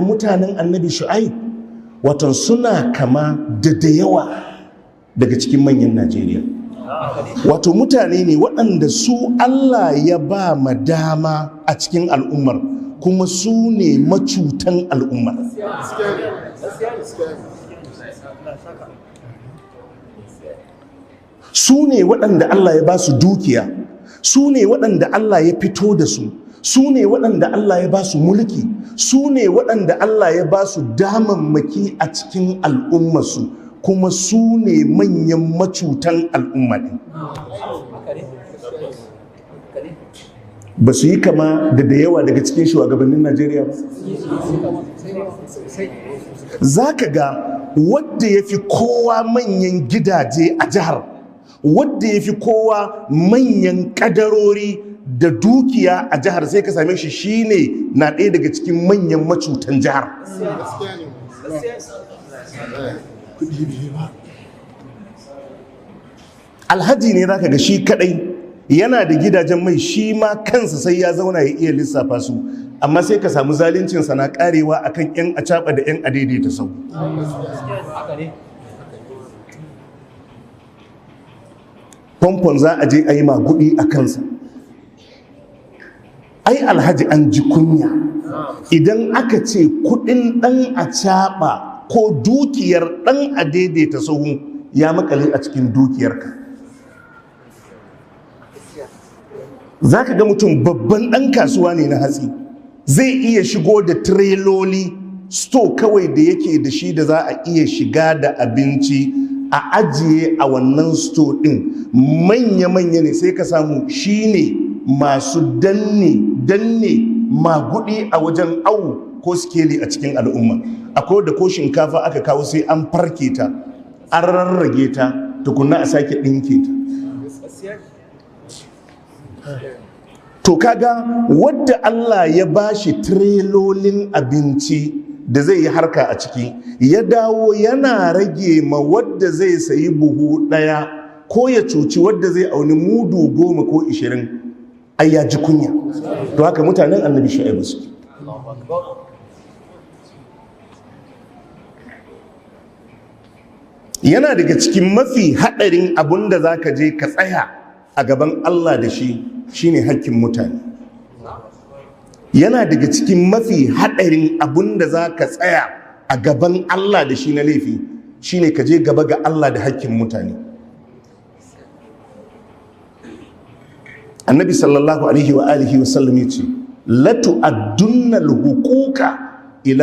mutanen annabi shu'aib watan suna kama da yawa daga cikin manyan Najeriya. Wato mutane ne waɗanda su Allah ya ba ma dama a cikin al'ummar, kuma su ne macutan al'ummar. Su ne waɗanda Allah ya ba su dukiya, su ne waɗanda Allah ya fito da su ne waɗanda Allah ya ba su mulki, su ne waɗanda Allah ya ba su damammaki a cikin al'ummarsu, kuma su ne manyan macutan al'umma ɗin. Ba su yi kama da yawa daga cikin shugabannin Najeriya ba. Za ka ga wadda ya fi kowa manyan gidaje a jihar, wadda ya fi kowa manyan kadarori da dukiya a jihar, sai ka same shi shine na ɗaya daga cikin manyan macutan jihar. Alhaji ne za ka ga shi kadai yana da gidajen mai, shi ma kansa sai ya zauna ya iya lissafa su, amma sai ka samu zaluncinsa na karewa akan 'yan acaɓa da 'yan adaidaita sau. Famfon za a je a yi magudi a kansa. Ai alhaji an ji kunya idan aka ce kudin ɗan acaɓa ko dukiyar ɗan adaidaita sau ya makale a cikin dukiyarka. Za ka ga mutum babban ɗan kasuwa ne na hatsi, zai iya shigo da tireloli sto kawai da yake da shi da za a iya shiga da abinci a ajiye a wannan sto ɗin, manya-manya ne, sai ka samu shi ne masu danne magudi a wajen awu ko skeli a cikin al'umma. Akwai da ko shinkafa aka kawo sai an farke ta, an rarrage ta, tukunna a sake ɗinke ta. To kaga wadda Allah ya bashi tirelolin abinci da zai yi harka a ciki, ya dawo yana rage ma wadda zai sayi buhu ɗaya ko ya cuci wadda zai auni mudu 10 ko 20, ai ya ji kunya. To haka mutanen annabi shu'aibu suke. Yana daga cikin mafi haɗarin abun da za ka je ka tsaya a gaban Allah da shi shine hakkin mutane. Yana daga cikin mafi haɗarin abun da za ka tsaya a gaban Allah da shi na laifi shine ka je gaba ga Allah da hakkin mutane. Annabi sallallahu alaihi wa alihi wa sallam yace la tu'addunna al-huquqa ila